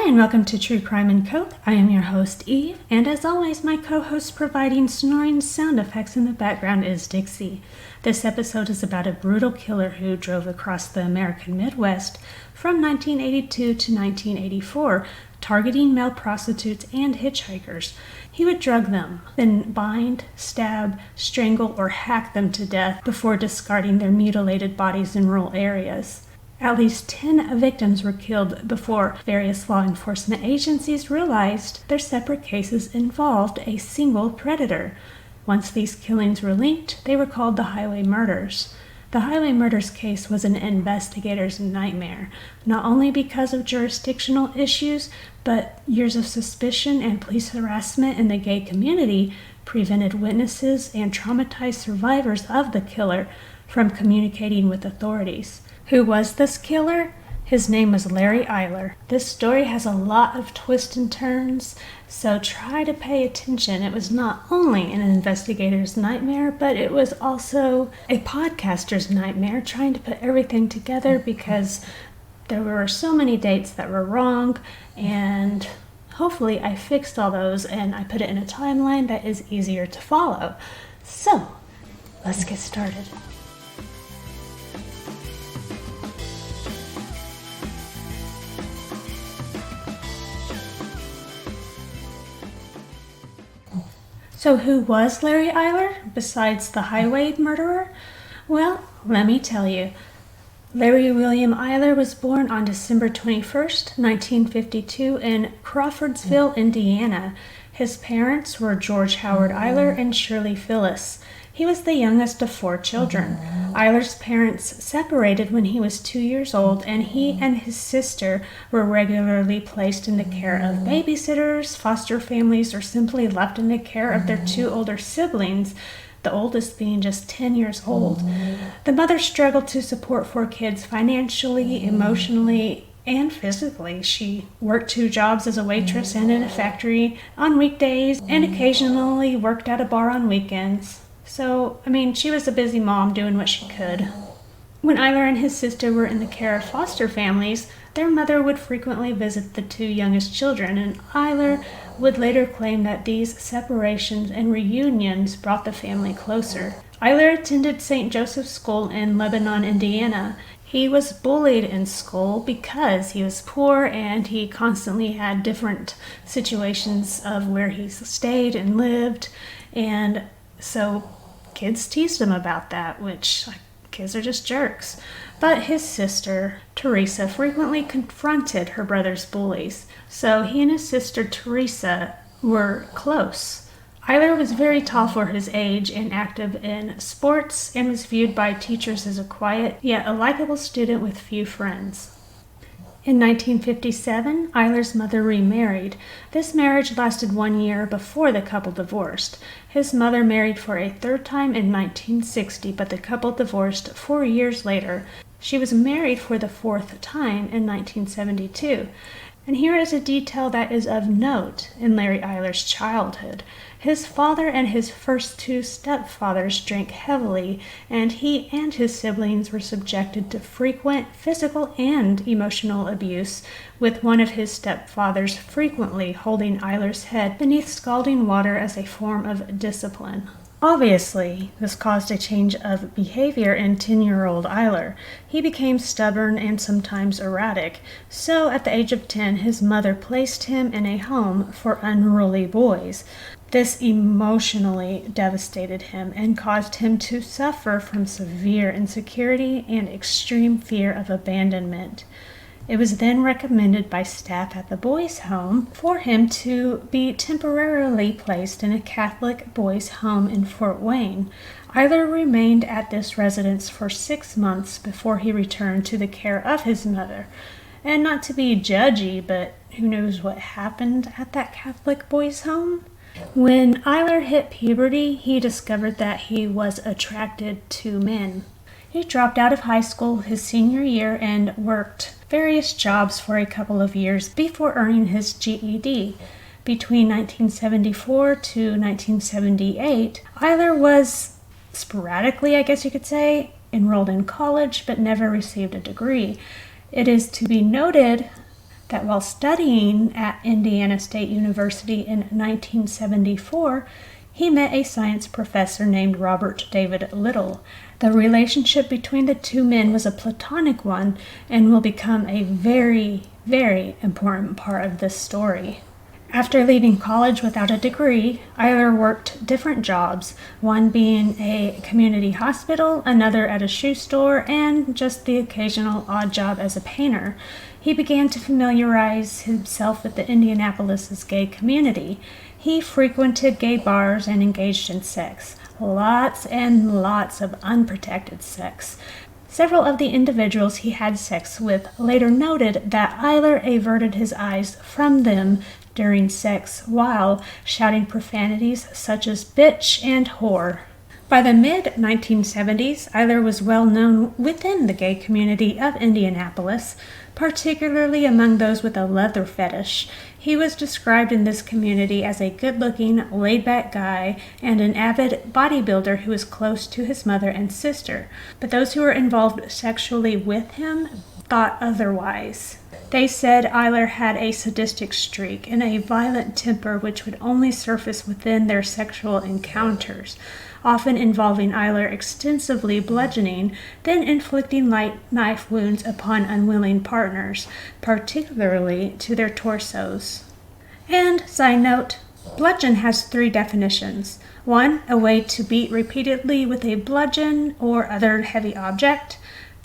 and welcome to True Crime and Coke. I am your host, Eve, and as always, my co-host providing snoring sound effects in the background is Dixie. This episode is about a brutal killer who drove across the American Midwest from 1982 to 1984, targeting male prostitutes and hitchhikers. He would drug them, then bind, stab, strangle, or hack them to death before discarding their mutilated bodies in rural areas. At least 10 victims were killed before various law enforcement agencies realized their separate cases involved a single predator. Once these killings were linked, they were called the highway murders. The highway murders case was an investigator's nightmare, not only because of jurisdictional issues, but years of suspicion and police harassment in the gay community prevented witnesses and traumatized survivors of the killer from communicating with authorities. Who was this killer? His name was Larry Eiler. This story has a lot of twists and turns, so try to pay attention. It was not only an investigator's nightmare, but it was also a podcaster's nightmare, trying to put everything together because there were so many dates that were wrong, and hopefully I fixed all those and I put it in a timeline that is easier to follow. So, let's get started. So who was Larry Eiler, besides the highway murderer? Well, let me tell you. Larry William Eyler was born on December 21st, 1952 in Crawfordsville, Indiana. His parents were George Howard Eiler and Shirley Phyllis. He was the youngest of 4 children. Eiler's parents separated when he was 2 years old, and he and his sister were regularly placed in the care of babysitters, foster families, or simply left in the care of their 2 older siblings, the oldest being just 10 years old. The mother struggled to support 4 kids financially, emotionally, and physically. She worked 2 jobs as a waitress and in a factory on weekdays, and occasionally worked at a bar on weekends. So, she was a busy mom doing what she could. When Eiler and his sister were in the care of foster families, their mother would frequently visit the 2 youngest children, and Eiler would later claim that these separations and reunions brought the family closer. Eiler attended St. Joseph's School in Lebanon, Indiana. He was bullied in school because he was poor, and he constantly had different situations of where he stayed and lived, and so kids teased him about that, which kids are just jerks. But his sister, Teresa, frequently confronted her brother's bullies, so he and his sister, Teresa, were close. Eiler was very tall for his age and active in sports, and was viewed by teachers as a quiet, yet a likable student with few friends. In 1957, Eiler's mother remarried. This marriage lasted 1 year before the couple divorced. His mother married for a 3rd time in 1960, but the couple divorced 4 years later. She was married for the 4th time in 1972. And here is a detail that is of note in Larry Eiler's childhood. His father and his first 2 stepfathers drank heavily, and he and his siblings were subjected to frequent physical and emotional abuse, with one of his stepfathers frequently holding Eiler's head beneath scalding water as a form of discipline. Obviously, this caused a change of behavior in 10-year-old Eiler. He became stubborn and sometimes erratic, so at the age of 10, his mother placed him in a home for unruly boys. This emotionally devastated him and caused him to suffer from severe insecurity and extreme fear of abandonment. It was then recommended by staff at the boys' home for him to be temporarily placed in a Catholic boys' home in Fort Wayne. Eiler remained at this residence for 6 months before he returned to the care of his mother. And not to be judgy, but who knows what happened at that Catholic boys' home? When Eiler hit puberty, he discovered that he was attracted to men. He dropped out of high school his senior year and worked various jobs for a couple of years before earning his GED. Between 1974 to 1978, Eiler was sporadically, I guess you could say, enrolled in college but never received a degree. It is to be noted that while studying at Indiana State University in 1974, he met a science professor named Robert David Little. The relationship between the two men was a platonic one and will become a very, very important part of this story. After leaving college without a degree, Eiler worked different jobs, one being a community hospital, another at a shoe store, and just the occasional odd job as a painter. He began to familiarize himself with the Indianapolis's gay community. He frequented gay bars and engaged in sex. Lots and lots of unprotected sex. Several of the individuals he had sex with later noted that Eiler averted his eyes from them during sex while shouting profanities such as bitch and whore. By the mid-1970s, Eiler was well known within the gay community of Indianapolis, particularly among those with a leather fetish. He was described in this community as a good-looking, laid-back guy and an avid bodybuilder who was close to his mother and sister. But those who were involved sexually with him thought otherwise. They said Eiler had a sadistic streak and a violent temper which would only surface within their sexual encounters, often involving Eiler extensively bludgeoning, then inflicting light knife wounds upon unwilling partners, particularly to their torsos. And, side note, bludgeon has 3 definitions. 1, a way to beat repeatedly with a bludgeon or other heavy object.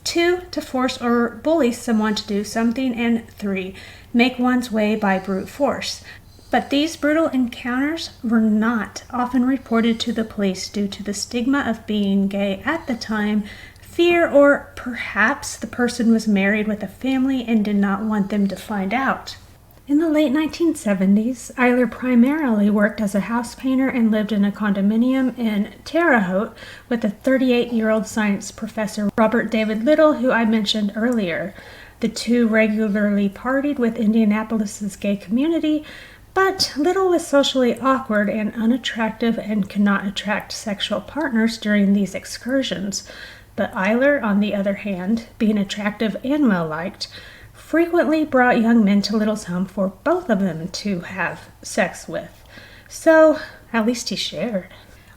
2, to force or bully someone to do something. And 3, make one's way by brute force. But these brutal encounters were not often reported to the police due to the stigma of being gay at the time, fear, or perhaps the person was married with a family and did not want them to find out. In the late 1970s, Eiler primarily worked as a house painter and lived in a condominium in Terre Haute with a 38-year-old science professor, Robert David Little, who I mentioned earlier. The two regularly partied with Indianapolis's gay community, but Little was socially awkward and unattractive and could not attract sexual partners during these excursions. But Eiler, on the other hand, being attractive and well-liked, frequently brought young men to Little's home for both of them to have sex with. So, at least he shared.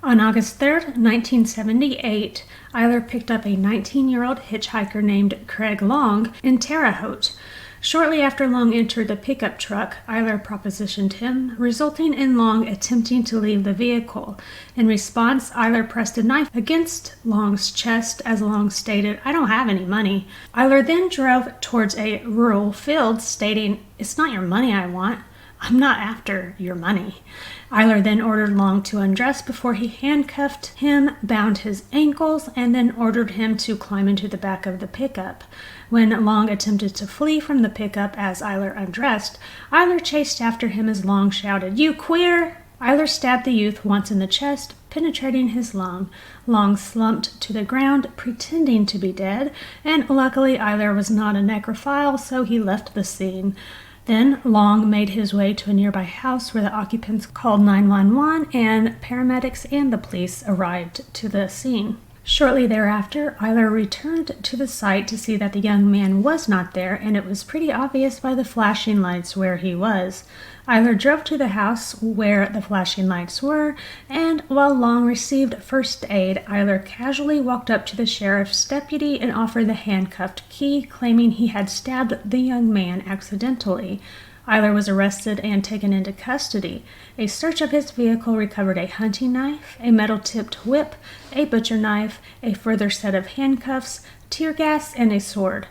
On August 3rd, 1978, Eiler picked up a 19-year-old hitchhiker named Craig Long in Terre Haute. Shortly after Long entered the pickup truck, Eiler propositioned him, resulting in Long attempting to leave the vehicle. In response, Eiler pressed a knife against Long's chest as Long stated, "I don't have any money." Eiler then drove towards a rural field, stating, "It's not your money I want. I'm not after your money." Eiler then ordered Long to undress before he handcuffed him, bound his ankles, and then ordered him to climb into the back of the pickup. When Long attempted to flee from the pickup as Eiler undressed, Eiler chased after him as Long shouted, "You queer!" Eiler stabbed the youth once in the chest, penetrating his lung. Long slumped to the ground, pretending to be dead, and luckily Eiler was not a necrophile, so he left the scene. Then Long made his way to a nearby house where the occupants called 911 and paramedics and the police arrived to the scene. Shortly thereafter, Eiler returned to the site to see that the young man was not there, and it was pretty obvious by the flashing lights where he was. Eiler drove to the house where the flashing lights were, and while Long received first aid, Eiler casually walked up to the sheriff's deputy and offered the handcuffed key, claiming he had stabbed the young man accidentally. Eiler was arrested and taken into custody. A search of his vehicle recovered a hunting knife, a metal-tipped whip, a butcher knife, a further set of handcuffs, tear gas, and a sword.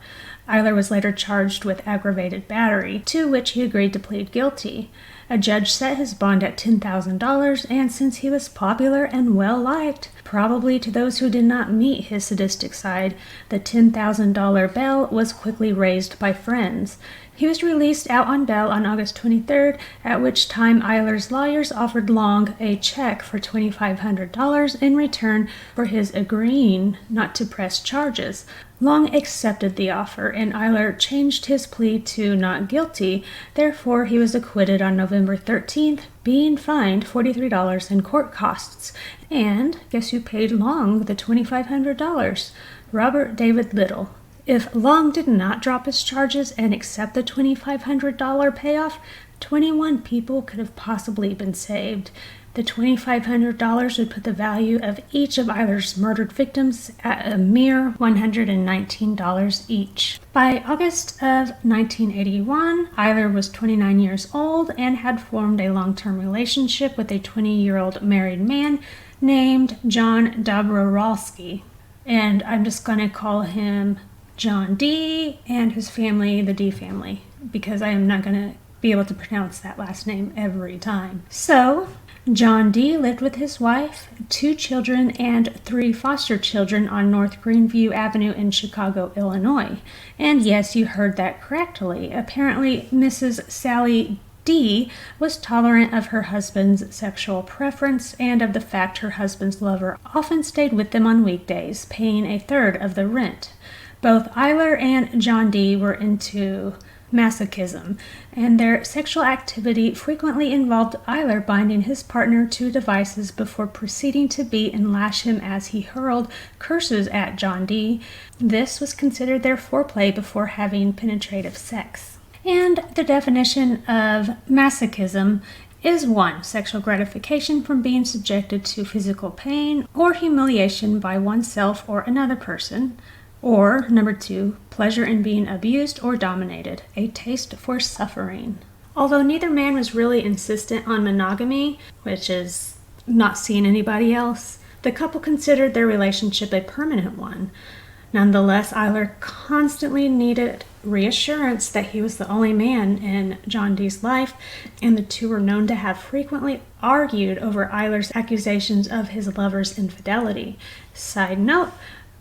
Eiler was later charged with aggravated battery, to which he agreed to plead guilty. A judge set his bond at $10,000, and since he was popular and well-liked, probably to those who did not meet his sadistic side, the $10,000 bail was quickly raised by friends. He was released out on bail on August 23rd, at which time Eiler's lawyers offered Long a check for $2,500 in return for his agreeing not to press charges. Long accepted the offer, and Eiler changed his plea to not guilty. Therefore, he was acquitted on November 13th, being fined $43 in court costs. And guess who paid Long the $2,500? Robert David Little. If Long did not drop his charges and accept the $2,500 payoff, 21 people could have possibly been saved. The $2,500 would put the value of each of Eiler's murdered victims at a mere $119 each. By August of 1981, Eiler was 29 years old and had formed a long-term relationship with a 20-year-old married man named John Dobrowolski. And I'm just going to call him John D. and his family the D family, because I am not going to be able to pronounce that last name every time. So, John D. lived with his wife, 2 children, and 3 foster children on North Greenview Avenue in Chicago, Illinois. And yes, you heard that correctly. Apparently, Mrs. Sally D. was tolerant of her husband's sexual preference and of the fact her husband's lover often stayed with them on weekdays, paying a third of the rent. Both Eiler and John D. were into masochism, and their sexual activity frequently involved Eiler binding his partner to devices before proceeding to beat and lash him as he hurled curses at John D. This was considered their foreplay before having penetrative sex. And the definition of masochism is 1. Sexual gratification from being subjected to physical pain or humiliation by oneself or another person. Or, number 2, pleasure in being abused or dominated, a taste for suffering. Although neither man was really insistent on monogamy, which is not seeing anybody else, the couple considered their relationship a permanent one. Nonetheless, Eiler constantly needed reassurance that he was the only man in John D.'s life, and the two were known to have frequently argued over Eiler's accusations of his lover's infidelity. Side note,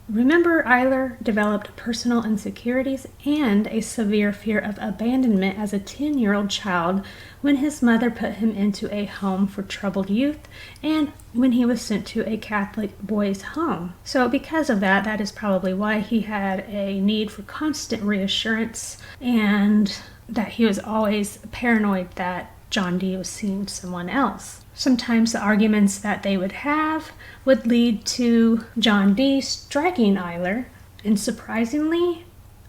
remember, Eiler developed personal insecurities and a severe fear of abandonment as a 10-year-old child when his mother put him into a home for troubled youth and when he was sent to a Catholic boys' home. So because of that, that is probably why he had a need for constant reassurance and that he was always paranoid that John D. was seeing someone else. Sometimes the arguments that they would have would lead to John D. striking Eiler, and surprisingly,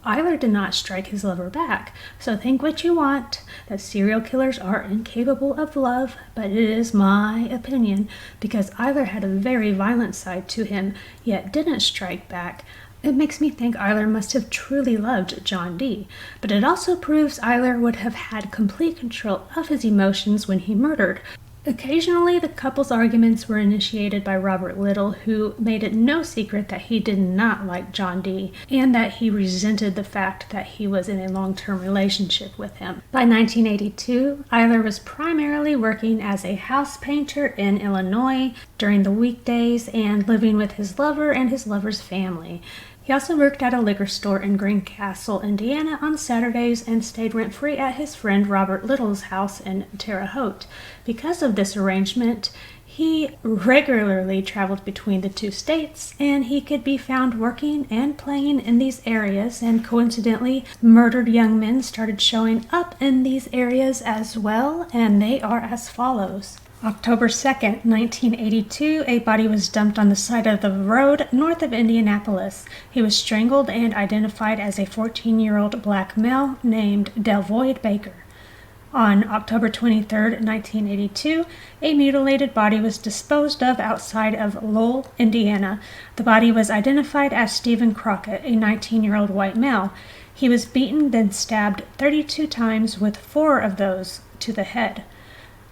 Eiler did not strike his lover back. So think what you want, that serial killers are incapable of love, but it is my opinion, because Eiler had a very violent side to him, yet didn't strike back. It makes me think Eiler must have truly loved John D., but it also proves Eiler would have had complete control of his emotions when he murdered. Occasionally, the couple's arguments were initiated by Robert Little, who made it no secret that he did not like John D. and that he resented the fact that he was in a long-term relationship with him. By 1982, Eiler was primarily working as a house painter in Illinois during the weekdays and living with his lover and his lover's family. He also worked at a liquor store in Greencastle, Indiana on Saturdays and stayed rent-free at his friend Robert Little's house in Terre Haute. Because of this arrangement, he regularly traveled between the 2 states, and he could be found working and playing in these areas, and coincidentally, murdered young men started showing up in these areas as well, and they are as follows. October 2nd, 1982, a body was dumped on the side of the road north of Indianapolis. He was strangled and identified as a 14-year-old black male named Delvoyd Baker. On October 23rd, 1982, a mutilated body was disposed of outside of Lowell, Indiana. The body was identified as Stephen Crockett, a 19-year-old white male. He was beaten, then stabbed 32 times, with 4 of those to the head.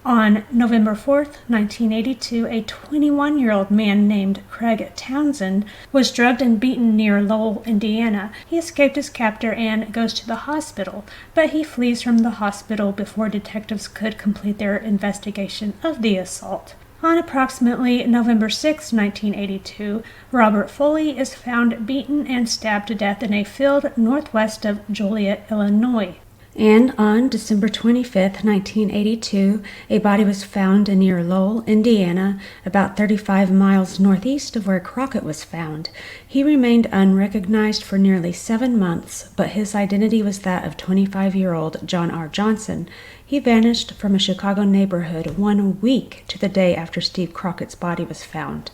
On November 4th, 1982, a 21-year-old man named Craig Townsend was drugged and beaten near Lowell, Indiana. He escaped his captor and goes to the hospital, but he flees from the hospital before detectives could complete their investigation of the assault. On approximately November 6, 1982, Robert Foley is found beaten and stabbed to death in a field northwest of Joliet, Illinois. And on December 25, 1982, a body was found near Lowell, Indiana, about 35 miles northeast of where Crockett was found. He remained unrecognized for nearly 7 months, but his identity was that of 25-year-old John R. Johnson. He vanished from a Chicago neighborhood 1 week to the day after Steve Crockett's body was found.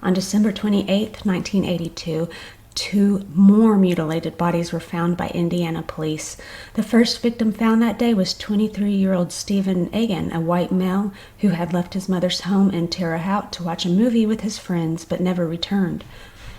On December 28, 1982, 2 more mutilated bodies were found by Indiana police. The first victim found that day was 23-year-old Stephen Egan, a white male who had left his mother's home in Terre Haute to watch a movie with his friends but never returned.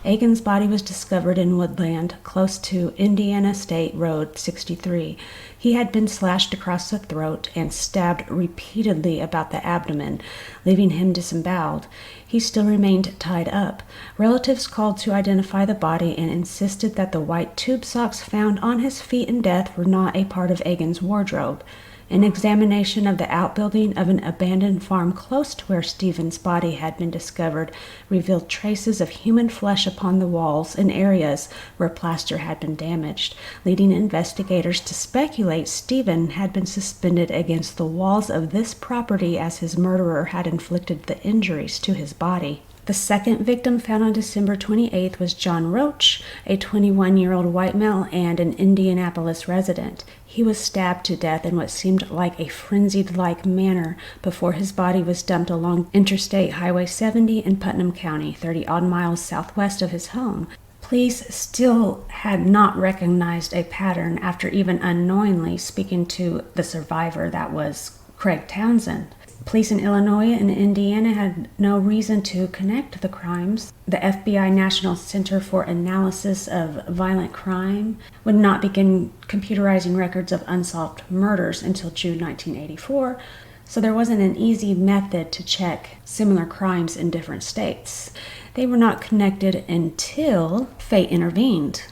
Egan's body was discovered in woodland close to Indiana State Road 63. He had been slashed across the throat and stabbed repeatedly about the abdomen, leaving him disemboweled. He still remained tied up. Relatives called to identify the body and insisted that the white tube socks found on his feet in death were not a part of Egan's wardrobe. An examination of the outbuilding of an abandoned farm close to where Stephen's body had been discovered revealed traces of human flesh upon the walls in areas where plaster had been damaged, leading investigators to speculate Stephen had been suspended against the walls of this property as his murderer had inflicted the injuries to his body. The second victim found on December 28th was John Roach, a 21-year-old white male and an Indianapolis resident. He was stabbed to death in what seemed like a frenzied-like manner before his body was dumped along Interstate Highway 70 in Putnam County, 30-odd miles southwest of his home. Police still had not recognized a pattern after even unknowingly speaking to the survivor, that was Craig Townsend. Police in Illinois and Indiana had no reason to connect the crimes. The FBI National Center for Analysis of Violent Crime would not begin computerizing records of unsolved murders until June 1984, so there wasn't an easy method to check similar crimes in different states. They were not connected until fate intervened.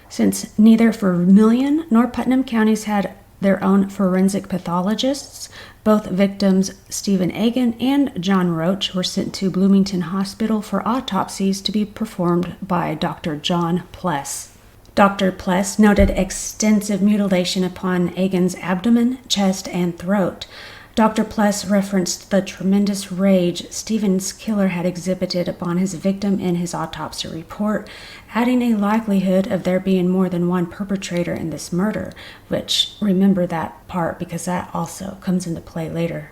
Since neither Vermilion nor Putnam counties had their own forensic pathologists, both victims, Stephen Egan and John Roach, were sent to Bloomington Hospital for autopsies to be performed by Dr. John Pless. Dr. Pless noted extensive mutilation upon Egan's abdomen, chest, and throat. Dr. Pless referenced the tremendous rage Stephen's killer had exhibited upon his victim in his autopsy report, adding a likelihood of there being more than one perpetrator in this murder, which, remember that part because that also comes into play later.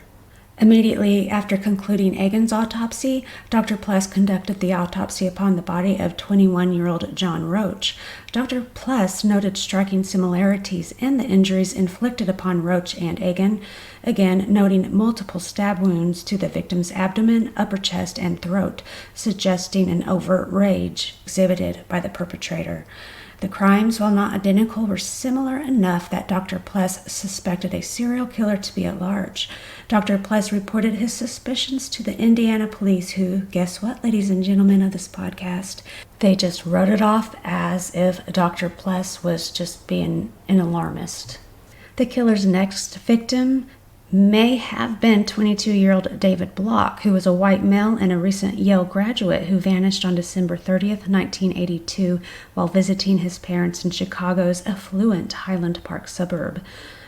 Immediately after concluding Egan's autopsy, Dr. Pless conducted the autopsy upon the body of 21-year-old John Roach. Dr. Pless noted striking similarities in the injuries inflicted upon Roach and Egan, again noting multiple stab wounds to the victim's abdomen, upper chest, and throat, suggesting an overt rage exhibited by the perpetrator. The crimes, while not identical, were similar enough that Dr. Pless suspected a serial killer to be at large. Dr. Pless reported his suspicions to the Indiana police who, guess what, ladies and gentlemen of this podcast? They just wrote it off as if Dr. Pless was just being an alarmist. The killer's next victim may have been 22-year-old David Block, who was a white male and a recent Yale graduate who vanished on December 30th, 1982, while visiting his parents in Chicago's affluent Highland Park suburb.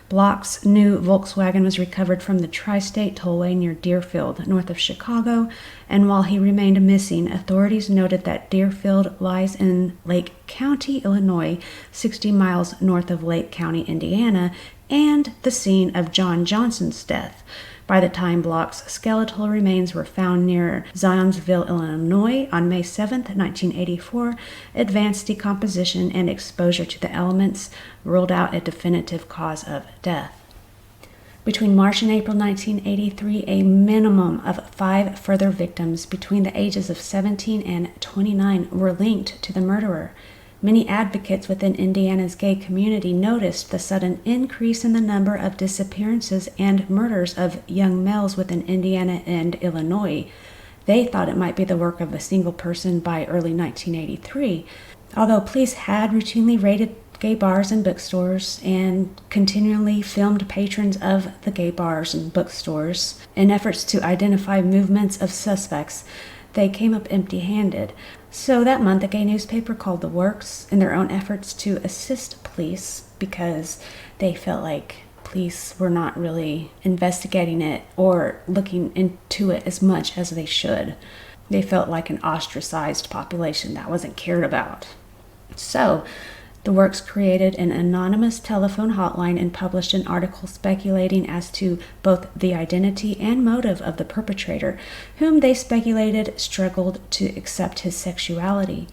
Block's new Volkswagen was recovered from the Tri-State Tollway near Deerfield, north of Chicago, and while he remained missing, authorities noted that Deerfield lies in Lake County, Illinois, 60 miles north of Lake County, Indiana, and the scene of John Johnson's death. By the time Block's skeletal remains were found near Zionsville, Illinois on May 7, 1984, advanced decomposition and exposure to the elements ruled out a definitive cause of death. Between March and April 1983, a minimum of 5 further victims between the ages of 17 and 29 were linked to the murderer. Many advocates within Indiana's gay community noticed the sudden increase in the number of disappearances and murders of young males within Indiana and Illinois. They thought it might be the work of a single person by early 1983. Although police had routinely raided gay bars and bookstores and continually filmed patrons of the gay bars and bookstores in efforts to identify movements of suspects, they came up empty-handed. So that month, a gay newspaper called The Works, in their own efforts to assist police because they felt like police were not really investigating it or looking into it as much as they should. They felt like an ostracized population that wasn't cared about. So, The Works created an anonymous telephone hotline and published an article speculating as to both the identity and motive of the perpetrator, whom they speculated struggled to accept his sexuality.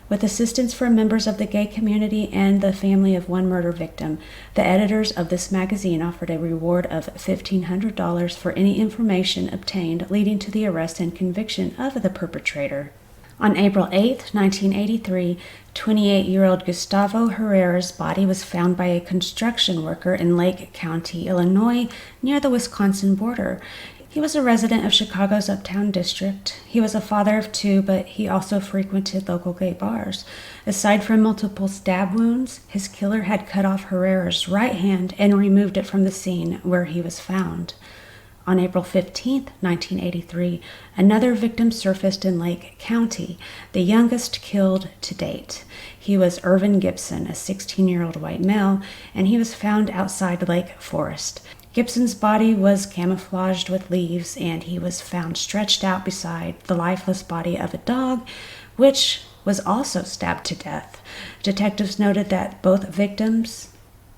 With assistance from members of the gay community and the family of one murder victim, the editors of this magazine offered a reward of $1,500 for any information obtained leading to the arrest and conviction of the perpetrator. On April 8, 1983, 28-year-old Gustavo Herrera's body was found by a construction worker in Lake County, Illinois, near the Wisconsin border. He was a resident of Chicago's Uptown District. He was a father of two, but he also frequented local gay bars. Aside from multiple stab wounds, his killer had cut off Herrera's right hand and removed it from the scene where he was found. On April 15, 1983, another victim surfaced in Lake County, the youngest killed to date. He was Irvin Gibson, a 16-year-old white male, and he was found outside Lake Forest. Gibson's body was camouflaged with leaves, and he was found stretched out beside the lifeless body of a dog, which was also stabbed to death. Detectives noted that both victims,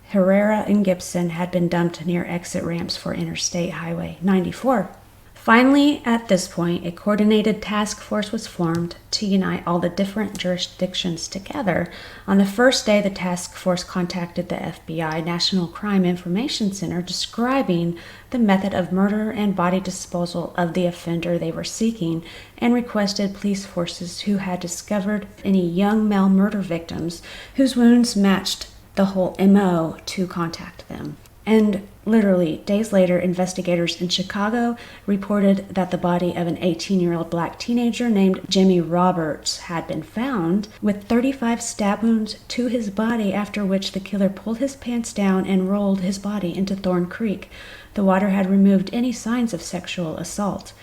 Herrera and Gibson, had been dumped near exit ramps for Interstate Highway 94. Finally, at this point, a coordinated task force was formed to unite all the different jurisdictions together. On the first day, the task force contacted the FBI National Crime Information Center, describing the method of murder and body disposal of the offender they were seeking, and requested police forces who had discovered any young male murder victims whose wounds matched the whole MO to contact them. And literally days later, investigators in Chicago reported that the body of an 18-year-old black teenager named Jimmy Roberts had been found with 35 stab wounds to his body, after which the killer pulled his pants down and rolled his body into Thorn Creek. The water had removed any signs of sexual assault.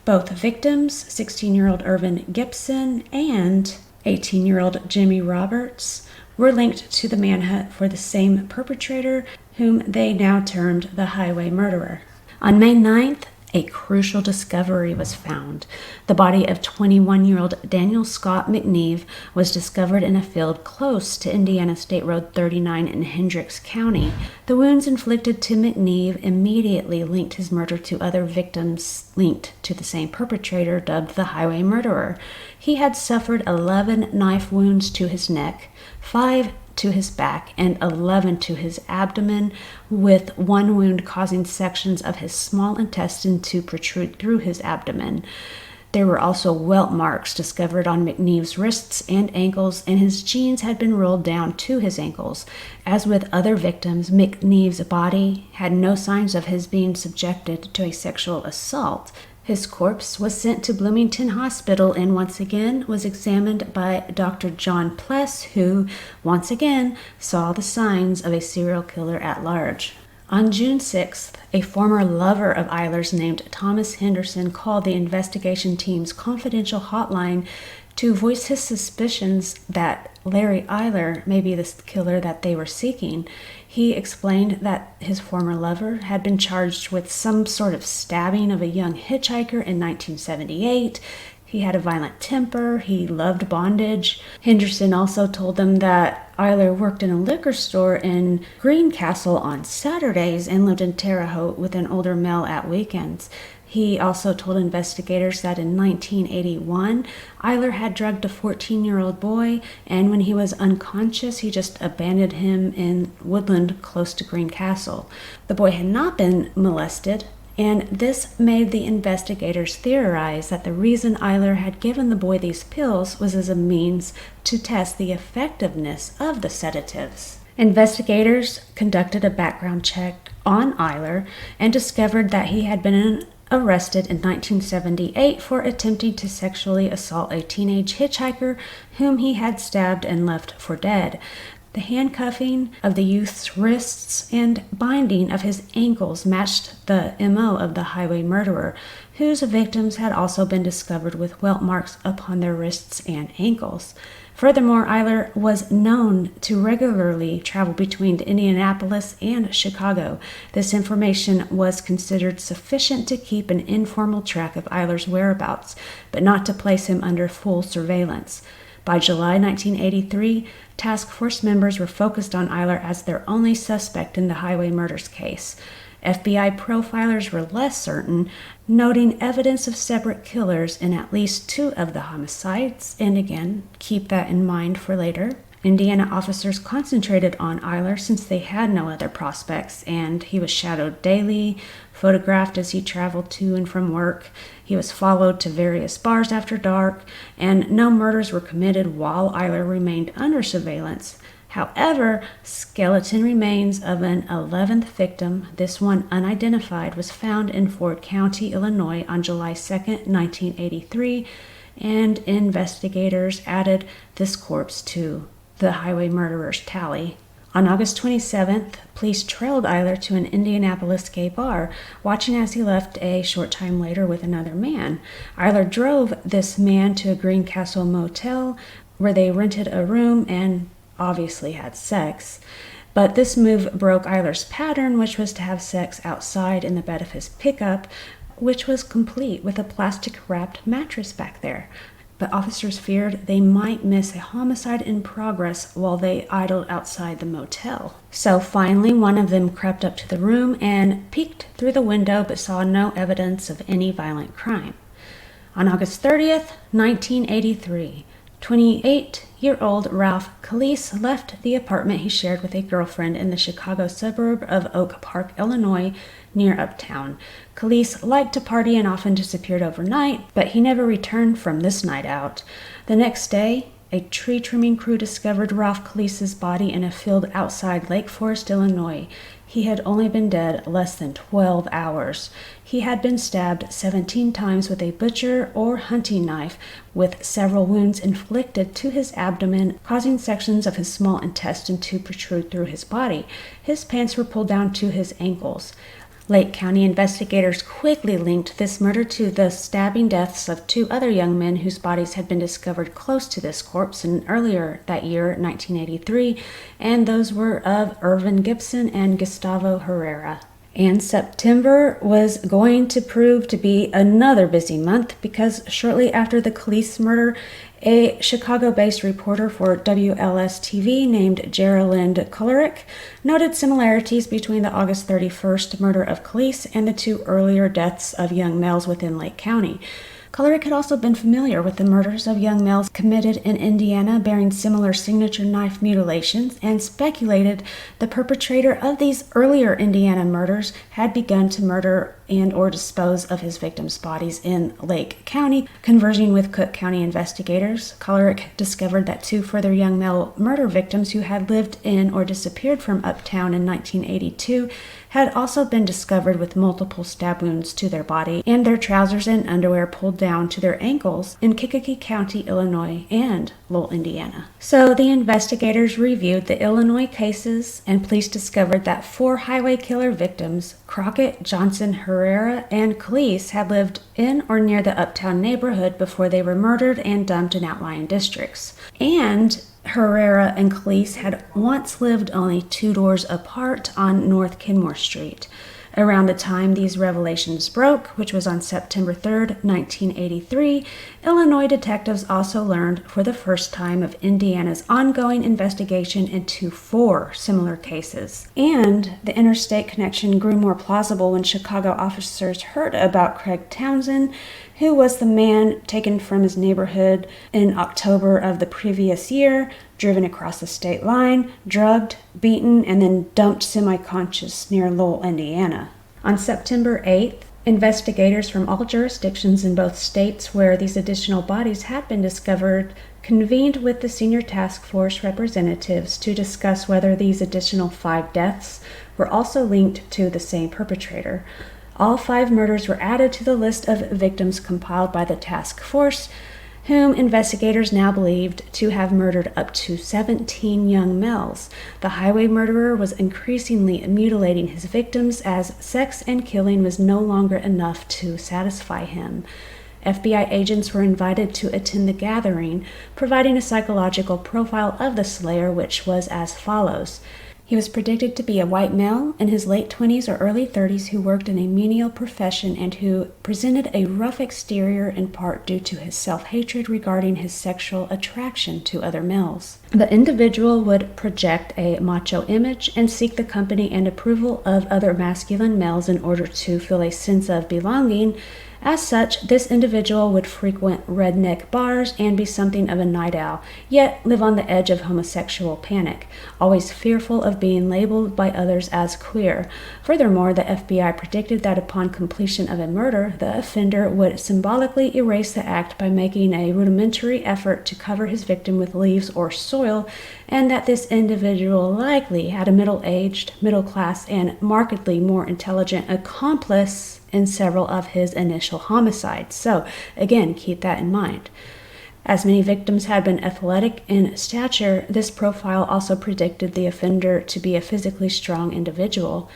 Both victims, 16-year-old Irvin Gibson and 18-year-old Jimmy Roberts, were linked to the manhunt for the same perpetrator, whom they now termed the highway murderer. On May 9th, a crucial discovery was found. The body of 21-year-old Daniel Scott McNeve was discovered in a field close to Indiana State Road 39 in Hendricks County. The wounds inflicted to McNeve immediately linked his murder to other victims linked to the same perpetrator, dubbed the highway murderer. He had suffered 11 knife wounds to his neck, 5 to his back, and 11 to his abdomen, with one wound causing sections of his small intestine to protrude through his abdomen. There were also welt marks discovered on McNeve's wrists and ankles, and his jeans had been rolled down to his ankles. As with other victims, McNeve's body had no signs of his being subjected to a sexual assault. His corpse was sent to Bloomington Hospital and once again was examined by Dr. John Pless, who once again saw the signs of a serial killer at large. On June 6th, a former lover of Eiler's named Thomas Henderson called the investigation team's confidential hotline to voice his suspicions that Larry Eiler may be the killer that they were seeking. He explained that his former lover had been charged with some sort of stabbing of a young hitchhiker in 1978. He had a violent temper. He loved bondage. Henderson also told them that Eiler worked in a liquor store in Greencastle on Saturdays and lived in Terre Haute with an older male at weekends. He also told investigators that in 1981, Eiler had drugged a 14-year-old boy, and when he was unconscious, he just abandoned him in woodland close to Greencastle. The boy had not been molested, and this made the investigators theorize that the reason Eiler had given the boy these pills was as a means to test the effectiveness of the sedatives. Investigators conducted a background check on Eiler and discovered that he had been arrested in 1978 for attempting to sexually assault a teenage hitchhiker whom he had stabbed and left for dead. The handcuffing of the youth's wrists and binding of his ankles matched the MO of the highway murderer, whose victims had also been discovered with welt marks upon their wrists and ankles. Furthermore, Eiler was known to regularly travel between Indianapolis and Chicago. This information was considered sufficient to keep an informal track of Eiler's whereabouts, but not to place him under full surveillance. By July 1983, task force members were focused on Eiler as their only suspect in the highway murders case. FBI profilers were less certain, noting evidence of separate killers in at least 2 of the homicides, and again, keep that in mind for later. Indiana officers concentrated on Eiler since they had no other prospects, and he was shadowed daily, photographed as he traveled to and from work. He was followed to various bars after dark, and no murders were committed while Eiler remained under surveillance. However, skeleton remains of an 11th victim, this one unidentified, was found in Ford County, Illinois on July 2, 1983, and investigators added this corpse to the highway murderers tally. On August 27th, police trailed Eiler to an Indianapolis gay bar, watching as he left a short time later with another man. Eiler drove this man to a Greencastle motel where they rented a room and obviously had sex. But this move broke Eiler's pattern, which was to have sex outside in the bed of his pickup, which was complete with a plastic-wrapped mattress back there. But officers feared they might miss a homicide in progress while they idled outside the motel. So finally, one of them crept up to the room and peeked through the window but saw no evidence of any violent crime. On August 30th, 1983, 28-year-old Ralph Calise left the apartment he shared with a girlfriend in the Chicago suburb of Oak Park, Illinois, near Uptown. Calise liked to party and often disappeared overnight, but he never returned from this night out. The next day, a tree trimming crew discovered Ralph Calise's body in a field outside Lake Forest, Illinois. He had only been dead less than 12 hours. He had been stabbed 17 times with a butcher or hunting knife, with several wounds inflicted to his abdomen, causing sections of his small intestine to protrude through his body. His pants were pulled down to his ankles. Lake County investigators quickly linked this murder to the stabbing deaths of 2 other young men whose bodies had been discovered close to this corpse earlier that year, 1983, and those were of Irvin Gibson and Gustavo Herrera. And September was going to prove to be another busy month because shortly after the Calise murder, a Chicago-based reporter for WLS-TV named Geraldine Kollerick noted similarities between the August 31st murder of Calise and the 2 earlier deaths of young males within Lake County. Kollerick had also been familiar with the murders of young males committed in Indiana bearing similar signature knife mutilations and speculated the perpetrator of these earlier Indiana murders had begun to murder and or dispose of his victims' bodies in Lake County. Conversing with Cook County investigators, Kollerick discovered that 2 further young male murder victims who had lived in or disappeared from Uptown in 1982 had also been discovered with multiple stab wounds to their body and their trousers and underwear pulled down to their ankles in Kankakee County, Illinois, and Lowell, Indiana. So the investigators reviewed the Illinois cases, and police discovered that 4 highway killer victims, Crockett, Johnson, Herrera, and Calise, had lived in or near the Uptown neighborhood before they were murdered and dumped in outlying districts. And Herrera and Calise had once lived only 2 doors apart on North Kenmore Street. Around the time these revelations broke, which was on September 3rd, 1983, Illinois detectives also learned for the first time of Indiana's ongoing investigation into 4 similar cases. And the interstate connection grew more plausible when Chicago officers heard about Craig Townsend, who was the man taken from his neighborhood in October of the previous year, driven across the state line, drugged, beaten, and then dumped semi-conscious near Lowell, Indiana. On September 8th, investigators from all jurisdictions in both states where these additional bodies had been discovered convened with the senior task force representatives to discuss whether these additional 5 deaths were also linked to the same perpetrator. All 5 murders were added to the list of victims compiled by the task force, whom investigators now believed to have murdered up to 17 young males. The highway murderer was increasingly mutilating his victims as sex and killing was no longer enough to satisfy him. FBI agents were invited to attend the gathering, providing a psychological profile of the slayer, which was as follows. He was predicted to be a white male in his late 20s or early 30s who worked in a menial profession and who presented a rough exterior in part due to his self-hatred regarding his sexual attraction to other males. The individual would project a macho image and seek the company and approval of other masculine males in order to feel a sense of belonging. As such, this individual would frequent redneck bars and be something of a night owl, yet live on the edge of homosexual panic, always fearful of being labeled by others as queer. Furthermore, the FBI predicted that upon completion of a murder, the offender would symbolically erase the act by making a rudimentary effort to cover his victim with leaves or soil, and that this individual likely had a middle-aged, middle-class, and markedly more intelligent accomplice in several of his initial homicides. So, again, keep that in mind. As many victims had been athletic in stature, this profile also predicted the offender to be a physically strong individual.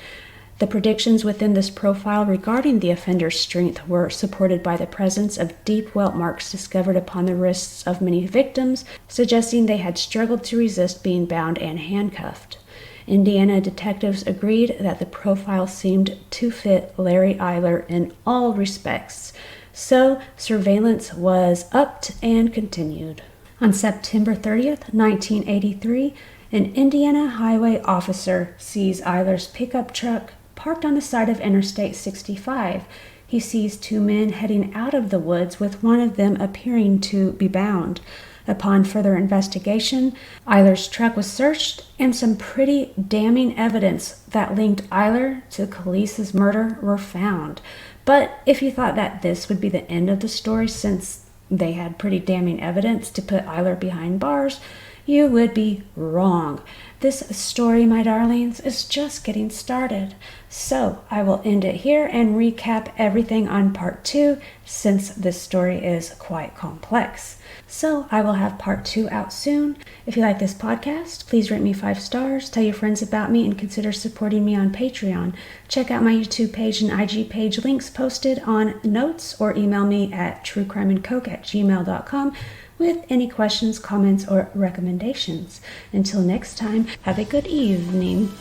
The predictions within this profile regarding the offender's strength were supported by the presence of deep welt marks discovered upon the wrists of many victims, suggesting they had struggled to resist being bound and handcuffed. Indiana detectives agreed that the profile seemed to fit Larry Eiler in all respects, so surveillance was upped and continued. On September 30th, 1983, an Indiana highway officer sees Eiler's pickup truck parked on the side of Interstate 65. He sees two men heading out of the woods, with one of them appearing to be bound. Upon further investigation, Eiler's truck was searched, and some pretty damning evidence that linked Eiler to Khalees's murder were found. But if you thought that this would be the end of the story, since they had pretty damning evidence to put Eiler behind bars, you would be wrong. This story, my darlings, is just getting started. So I will end it here and recap everything on part 2, since this story is quite complex. So I will have part 2 out soon. If you like this podcast, please rate me 5 stars, tell your friends about me, and consider supporting me on Patreon. Check out my YouTube page and IG page, links posted on notes, or email me at truecrimeandcoke@gmail.com with any questions, comments, or recommendations. Until next time, have a good evening.